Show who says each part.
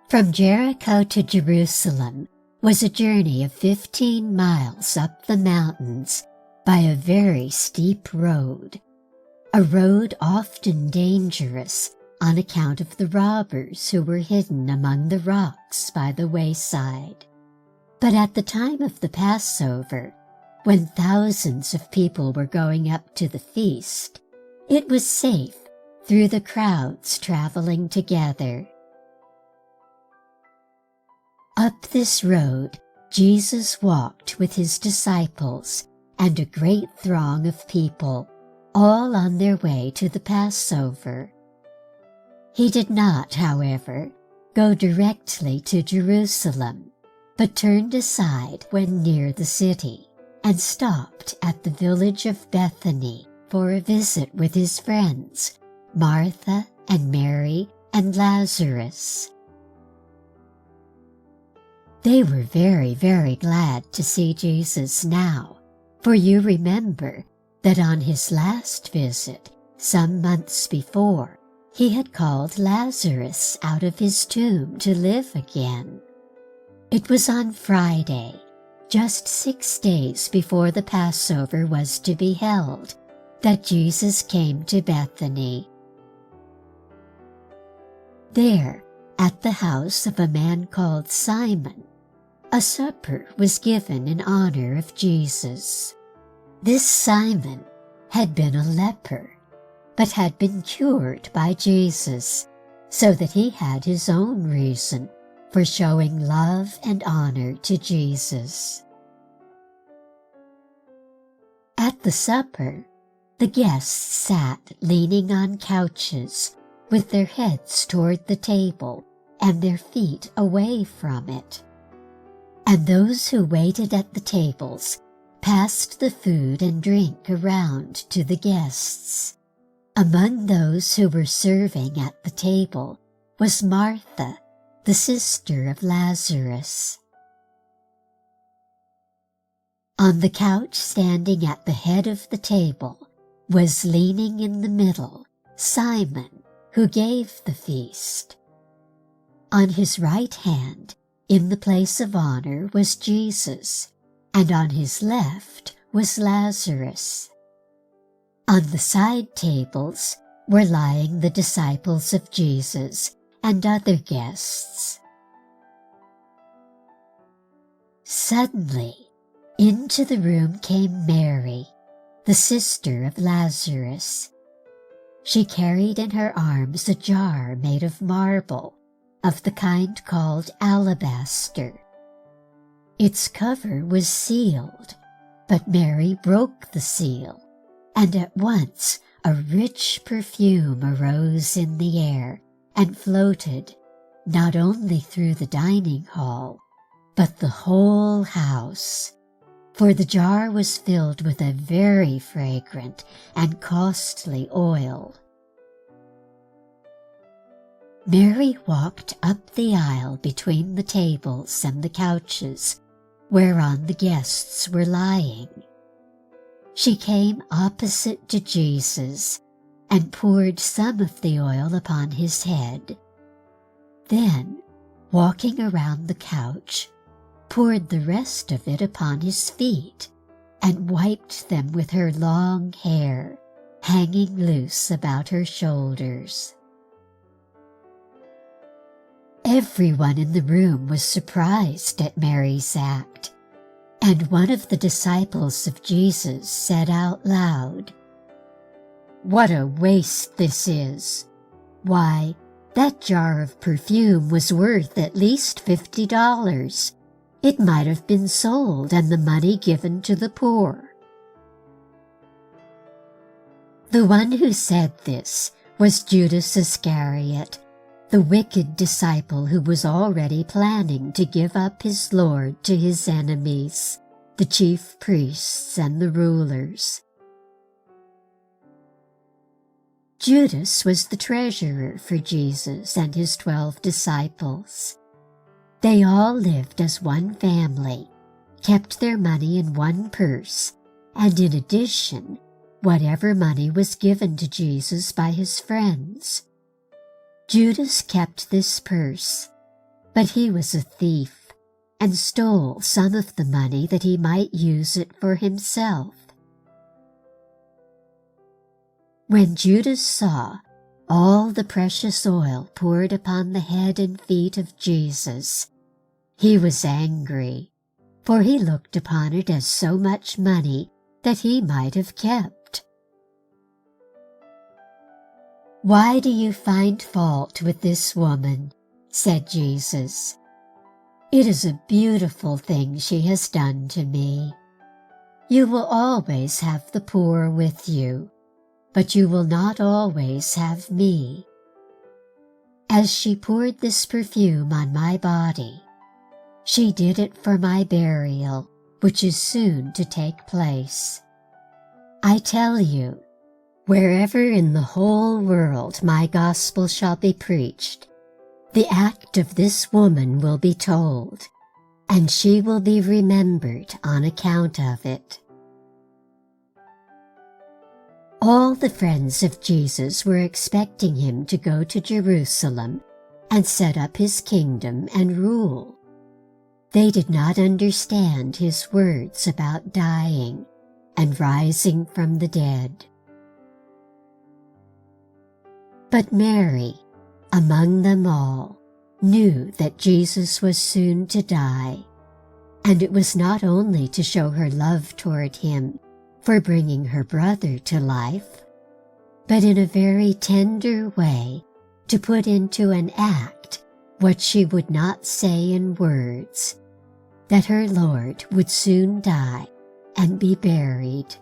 Speaker 1: From Jericho to Jerusalem was a journey of 15 miles up the mountains by a very steep road, a road often dangerous on account of the robbers who were hidden among the rocks by the wayside. But at the time of the Passover, when thousands of people were going up to the feast, it was safe through the crowds traveling together. Up this road, Jesus walked with his disciples and a great throng of people, all on their way to the Passover. He did not, however, go directly to Jerusalem, but turned aside when near the city and stopped at the village of Bethany for a visit with his friends, Martha and Mary and Lazarus. They were very, very glad to see Jesus now, for you remember that on his last visit, some months before, he had called Lazarus out of his tomb to live again. It was on Friday, just 6 days before the Passover was to be held, that Jesus came to Bethany. There, at the house of a man called Simon, a supper was given in honor of Jesus. This Simon had been a leper, but had been cured by Jesus, so that he had his own reason for showing love and honor to Jesus. At the supper, the guests sat leaning on couches, with their heads toward the table and their feet away from it. And those who waited at the tables passed the food and drink around to the guests. Among those who were serving at the table was Martha, the sister of Lazarus. On the couch standing at the head of the table was leaning in the middle Simon, who gave the feast. On his right hand, in the place of honor, was Jesus, and on his left was Lazarus. On the side tables were lying the disciples of Jesus and other guests. Suddenly, into the room came Mary, the sister of Lazarus. She carried in her arms a jar made of marble, of the kind called alabaster. Its cover was sealed, but Mary broke the seal, and at once a rich perfume arose in the air and floated not only through the dining hall, but the whole house, for the jar was filled with a very fragrant and costly oil. Mary walked up the aisle between the tables and the couches whereon the guests were lying. She came opposite to Jesus and poured some of the oil upon his head. Then, walking around the couch, poured the rest of it upon his feet and wiped them with her long hair, hanging loose about her shoulders. Everyone in the room was surprised at Mary's act, and one of the disciples of Jesus said out loud, "What a waste this is! Why, that jar of perfume was worth at least $50. It might have been sold and the money given to the poor." The one who said this was Judas Iscariot, the wicked disciple who was already planning to give up his Lord to his enemies, the chief priests and the rulers. Judas was the treasurer for Jesus and his 12 disciples. They all lived as one family, kept their money in one purse, and in addition, whatever money was given to Jesus by his friends. Judas kept this purse, but he was a thief and stole some of the money that he might use it for himself. When Judas saw all the precious oil poured upon the head and feet of Jesus, he was angry, for he looked upon it as so much money that he might have kept. "Why do you find fault with this woman?" said Jesus. "It is a beautiful thing she has done to me. You will always have the poor with you, but you will not always have me. As she poured this perfume on my body, she did it for my burial, which is soon to take place. I tell you, wherever in the whole world my gospel shall be preached, the act of this woman will be told, and she will be remembered on account of it." All the friends of Jesus were expecting him to go to Jerusalem and set up his kingdom and rule. They did not understand his words about dying and rising from the dead. But Mary, among them all, knew that Jesus was soon to die, and it was not only to show her love toward him for bringing her brother to life, but in a very tender way to put into an act what she would not say in words, that her Lord would soon die and be buried.